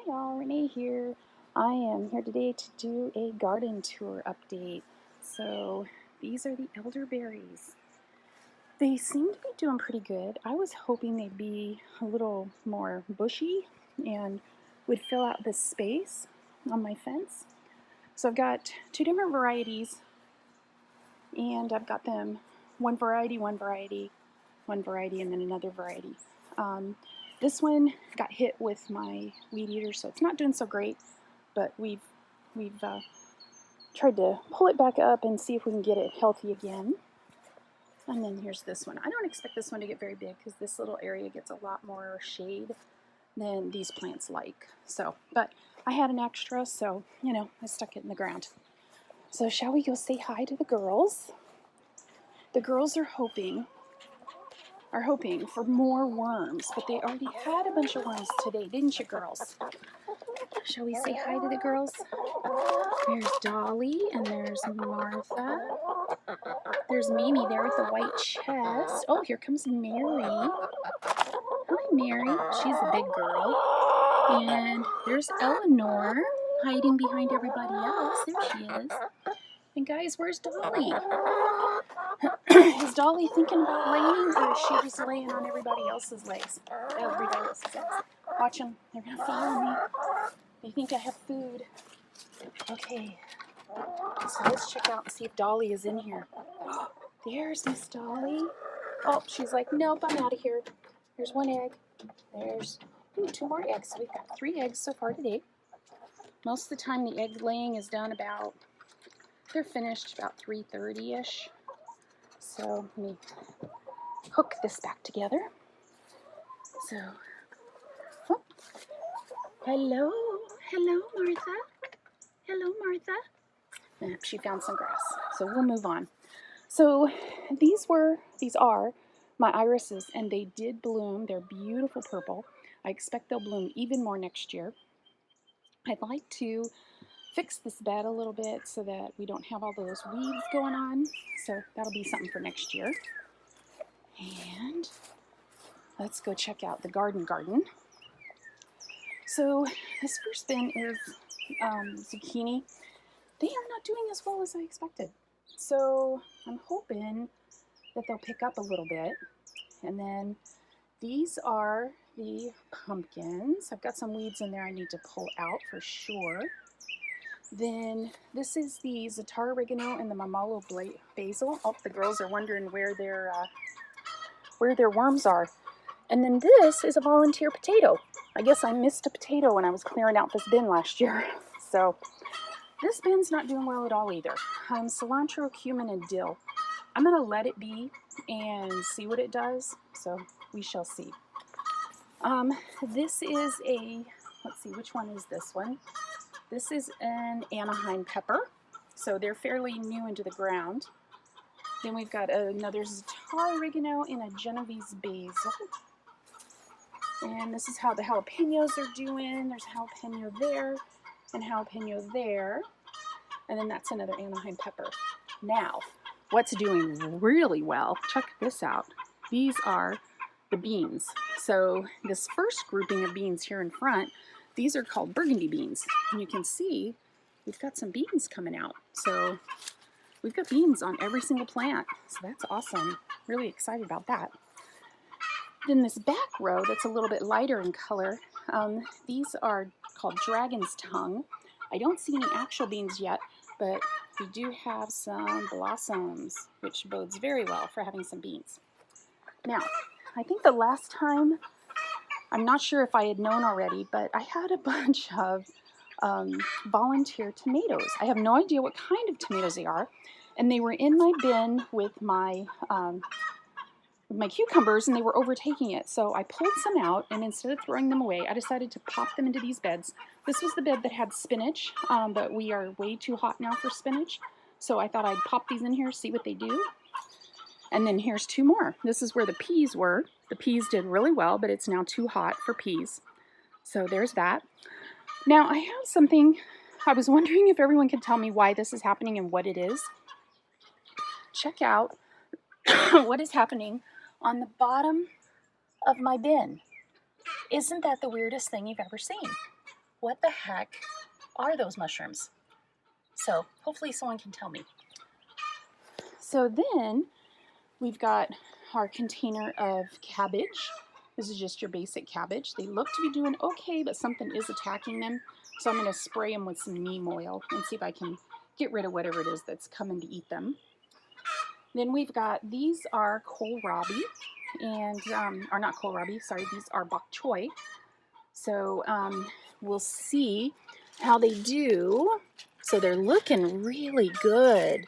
y'all, Renee here. I am here today to do a garden tour update. So these are the elderberries. They seem to be doing pretty good. I was hoping they'd be a little more bushy and would fill out this space on my fence. So I've got two different varieties, and I've got them one variety, and then another variety. This one got hit with my weed eater, so it's not doing so great, but we've tried to pull it back up and see if we can get it healthy again. And then here's this one. I don't expect this one to get very big because this little area gets a lot more shade than these plants like. So, but I had an extra, so, I stuck it in the ground. So shall we go say hi to the girls? The girls are hoping for more worms, but they already had a bunch of worms today, didn't you, girls? Shall we say hi to the girls? There's Dolly, and there's Martha. There's Mimi there with the white chest. Oh, here comes Mary. Hi, Mary. She's a big girl. And there's Eleanor hiding behind everybody else. There she is. And guys, where's Dolly? Is Dolly thinking about laying, or is she just laying on everybody else's legs? Watch them. They're going to follow me. They think I have food. Okay. So let's check out and see if Dolly is in here. There's Miss Dolly. Oh, she's like, nope, I'm out of here. There's one egg. There's two more eggs. So we've got 3 eggs so far today. Most of the time the egg laying is done they're finished about 3:30-ish. So let me hook this back together. So, oh. Hello, Martha. Hello, Martha. She found some grass, so we'll move on. So these are my irises, and they did bloom. They're beautiful purple. I expect they'll bloom even more next year. I'd like to fix this bed a little bit so that we don't have all those weeds going on. So that'll be something for next year. And let's go check out the garden. So this first bin is zucchini. They are not doing as well as I expected. So I'm hoping that they'll pick up a little bit. And then these are the pumpkins. I've got some weeds in there I need to pull out for sure. Then this is the za'atar oregano and the mamalo basil. Oh, the girls are wondering where their worms are. And then this is a volunteer potato. I guess I missed a potato when I was clearing out this bin last year. So this bin's not doing well at all either. Cilantro, cumin, and dill. I'm going to let it be and see what it does. So we shall see. This is let's see, which one is this one? This is an Anaheim pepper. So they're fairly new into the ground. Then we've got another za'atar oregano and a Genovese basil. And this is how the jalapenos are doing. There's a jalapeno there and jalapeno there. And then that's another Anaheim pepper. Now, what's doing really well, check this out. These are the beans. So this first grouping of beans here in front, these are called Burgundy beans. And you can see we've got some beans coming out. So we've got beans on every single plant. So that's awesome. Really excited about that. Then this back row that's a little bit lighter in color, these are called Dragon's Tongue. I don't see any actual beans yet, but we do have some blossoms, which bodes very well for having some beans. Now, I think the last time, I'm not sure if I had known already, but I had a bunch of volunteer tomatoes. I have no idea what kind of tomatoes they are, and they were in my bin with my cucumbers, and they were overtaking it. So I pulled some out, and instead of throwing them away, I decided to pop them into these beds. This was the bed that had spinach, but we are way too hot now for spinach. So I thought I'd pop these in here, see what they do. And then here's 2 more. This is where the peas were. The peas did really well, but it's now too hot for peas. So there's that. Now I have something, I was wondering if everyone could tell me why this is happening and what it is. Check out what is happening on the bottom of my bin. Isn't that the weirdest thing you've ever seen? what the heck are those mushrooms? So hopefully someone can tell me. So then we've got our container of cabbage. This is just your basic cabbage. They look to be doing okay, but something is attacking them. So I'm going to spray them with some neem oil and see if I can get rid of whatever it is that's coming to eat them. Then we've got, these are Kohlrabi, and, or not Kohlrabi, sorry, these are Bok Choy. So we'll see how they do. So they're looking really good.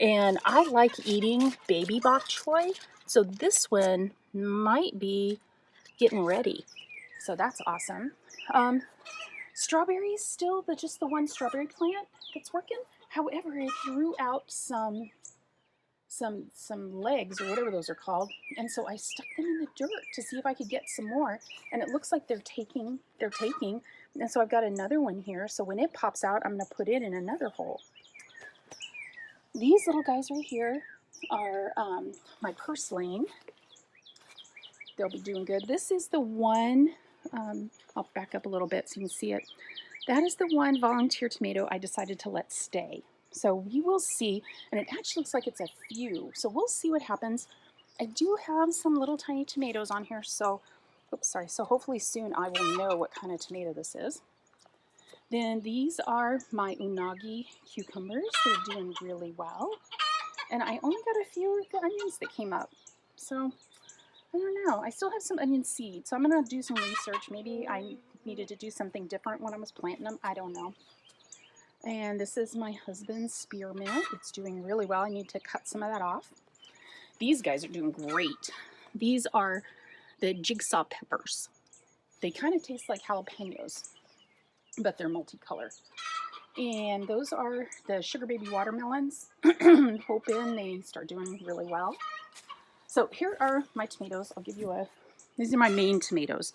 And I like eating baby bok choy, so this one might be getting ready. So that's awesome. Strawberries, still just the one strawberry plant that's working. However, it threw out some legs or whatever those are called, and so I stuck them in the dirt to see if I could get some more. And it looks like they're taking. And so I've got another one here. So when it pops out, I'm going to put it in another hole. These little guys right here are my purslane. They'll be doing good. This is the one, I'll back up a little bit so you can see it. That is the one volunteer tomato I decided to let stay. So we will see, and it actually looks like it's a few. So we'll see what happens. I do have some little tiny tomatoes on here, so, oops, sorry. So hopefully soon I will know what kind of tomato this is. Then these are my unagi cucumbers. They're doing really well. And I only got a few of the onions that came up. So, I don't know. I still have some onion seeds. So I'm going to do some research. Maybe I needed to do something different when I was planting them. I don't know. And this is my husband's spearmint. It's doing really well. I need to cut some of that off. These guys are doing great. These are the jigsaw peppers. They kind of taste like jalapenos, but they're multicolor. And those are the sugar baby watermelons. Hoping they start doing really well. So here are my tomatoes. I'll give you these are my main tomatoes.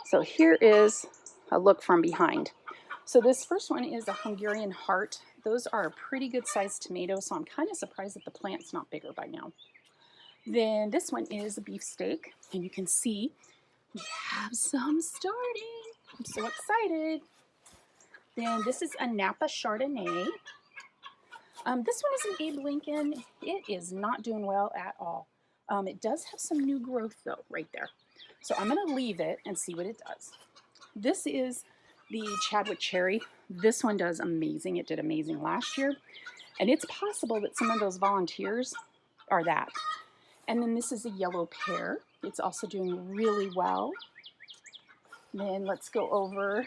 So here is a look from behind. So this first one is a Hungarian heart. Those are a pretty good sized tomato, so I'm kind of surprised that the plant's not bigger by now. Then this one is a beefsteak, and you can see we have some starting. I'm so excited. Then this is a Napa Chardonnay. This one is an Abe Lincoln. It is not doing well at all. It does have some new growth though, right there. So I'm going to leave it and see what it does. This is the Chadwick Cherry. This one does amazing. It did amazing last year. And it's possible that some of those volunteers are that. And then this is a yellow pear. It's also doing really well. Then let's go over.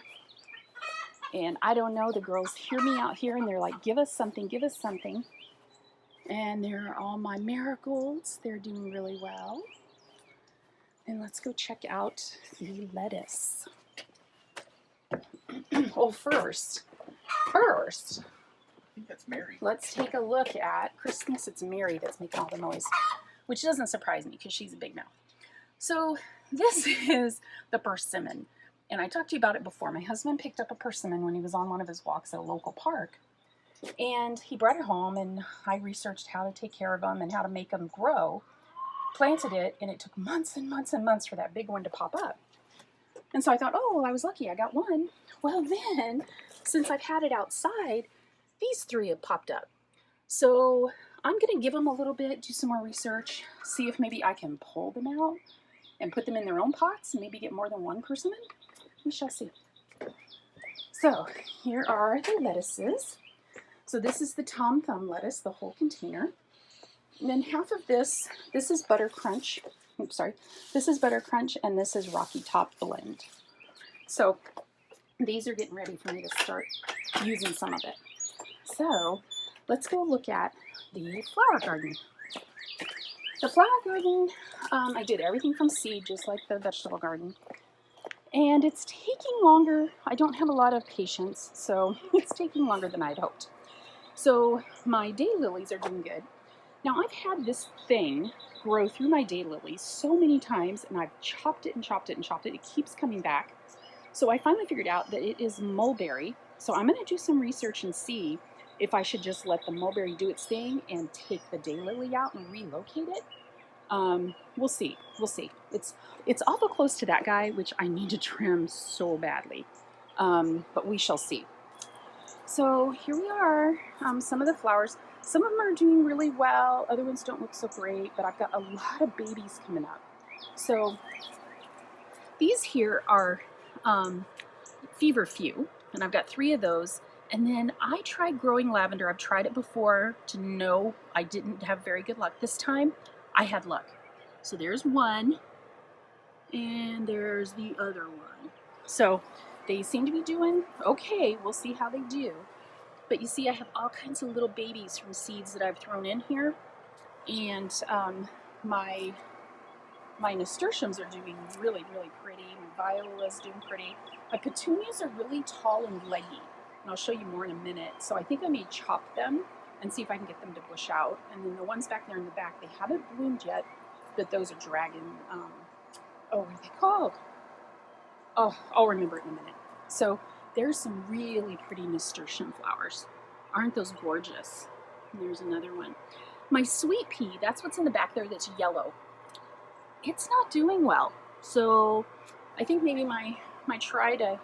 And I don't know, the girls hear me out here and they're like, give us something, give us something. And there are all my marigolds. They're doing really well. And let's go check out the lettuce. Oh, first, I think that's Mary. Let's take a look at, Chris thinks it's Mary that's making all the noise, which doesn't surprise me because she's a big mouth. So this is the persimmon. And I talked to you about it before. My husband picked up a persimmon when he was on one of his walks at a local park. And he brought it home, and I researched how to take care of them and how to make them grow. Planted it, and it took months and months and months for that big one to pop up. And so I thought, oh, well, I was lucky. I got one. Well, then, since I've had it outside, these three have popped up. So I'm going to give them a little bit, do some more research, see if maybe I can pull them out and put them in their own pots and maybe get more than one persimmon. We shall see. So here are the lettuces. So this is the Tom Thumb lettuce, the whole container. And then half of this is Butter Crunch. Oops, sorry. This is Butter Crunch, and this is Rocky Top Blend. So these are getting ready for me to start using some of it. So let's go look at the flower garden. The flower garden, I did everything from seed, just like the vegetable garden. And it's taking longer. I don't have a lot of patience, so it's taking longer than I'd hoped. So my daylilies are doing good. Now I've had this thing grow through my daylilies so many times, and I've chopped it and chopped it and chopped it. It keeps coming back. So I finally figured out that it is mulberry. So I'm going to do some research and see if I should just let the mulberry do its thing and take the daylily out and relocate it. We'll see. We'll see. It's awful close to that guy, which I need to trim so badly. but we shall see. So here we are, some of the flowers. Some of them are doing really well, other ones don't look so great, but I've got a lot of babies coming up. So these here are feverfew, and I've got 3 of those. And then I tried growing lavender. I've tried it before to know I didn't have very good luck. This time I had luck. So there's one, and there's the other one. So they seem to be doing okay. We'll see how they do. But you see, I have all kinds of little babies from seeds that I've thrown in here. And my nasturtiums are doing really, really pretty. My viola's doing pretty. My petunias are really tall and leggy. And I'll show you more in a minute. So I think I may chop them and see if I can get them to bush out. And then the ones back there in the back, they haven't bloomed yet, but those are dragon, what are they called? Oh, I'll remember it in a minute. So there's some really pretty nasturtium flowers. Aren't those gorgeous? And there's another one. My sweet pea, that's what's in the back there that's yellow. It's not doing well. So I think maybe my try to,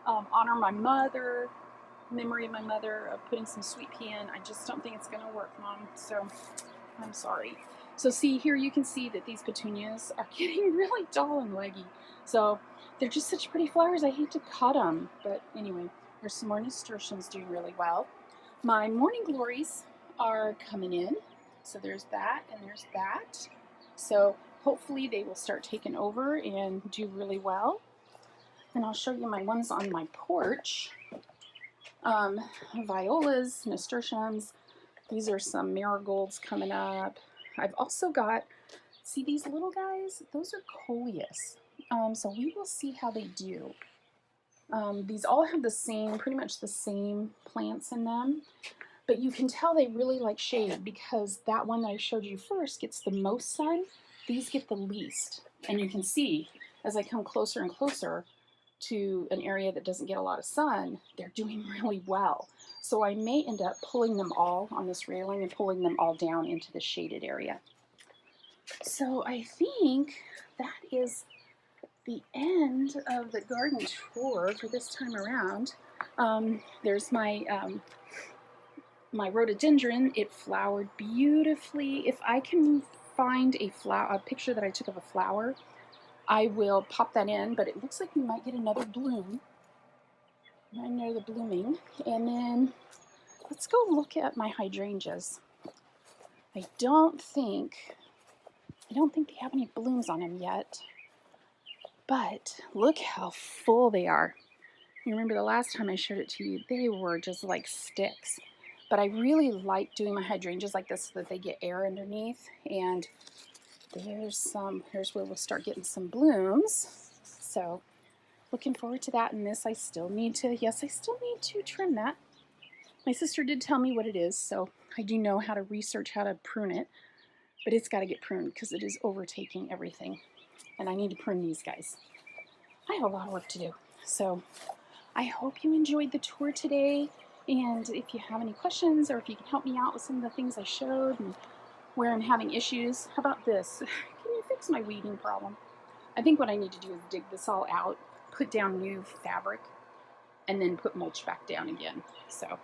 honor my mother, memory of my mother, of putting some sweet pea in, I just don't think it's going to work, Mom. So I'm sorry. So see, here you can see that these petunias are getting really tall and leggy. So they're just such pretty flowers. I hate to cut them. But anyway, there's some more nasturtiums doing really well. My morning glories are coming in. So there's that and there's that. So hopefully they will start taking over and do really well. And I'll show you my ones on my porch. Violas, nasturtiums. These are some marigolds coming up. I've also got, see these little guys? Those are Coleus. So we will see how they do. These all have the same, pretty much the same plants in them. But you can tell they really like shade because that one that I showed you first gets the most sun. These get the least. And you can see as I come closer and closer to an area that doesn't get a lot of sun, they're doing really well. So I may end up pulling them all on this railing and pulling them all down into the shaded area. So I think that is the end of the garden tour for this time around. There's my my rhododendron. It flowered beautifully. If I can find a picture that I took of a flower, I will pop that in, but it looks like we might get another bloom. I know the blooming. And then let's go look at my hydrangeas. I don't think they have any blooms on them yet, but look how full they are. You remember the last time I showed it to you, they were just like sticks. But I really like doing my hydrangeas like this so that they get air underneath. And here's where we'll start getting some blooms. So looking forward to that. And this I still need to trim that. My sister did tell me what it is, so I do know how to research how to prune it. But it's got to get pruned because it is overtaking everything. And I need to prune these guys. I have a lot of work to do. So I hope you enjoyed the tour today. And if you have any questions or if you can help me out with some of the things I showed and where I'm having issues, how about this? Can you fix my weeding problem? I think what I need to do is dig this all out, put down new fabric, and then put mulch back down again. So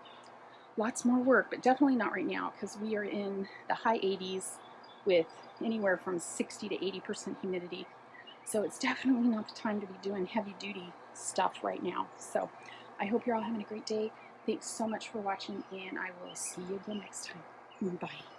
lots more work, but definitely not right now because we are in the high 80s with anywhere from 60 to 80% humidity. So it's definitely not the time to be doing heavy duty stuff right now. So I hope you're all having a great day. Thanks so much for watching, and I will see you again next time. Bye.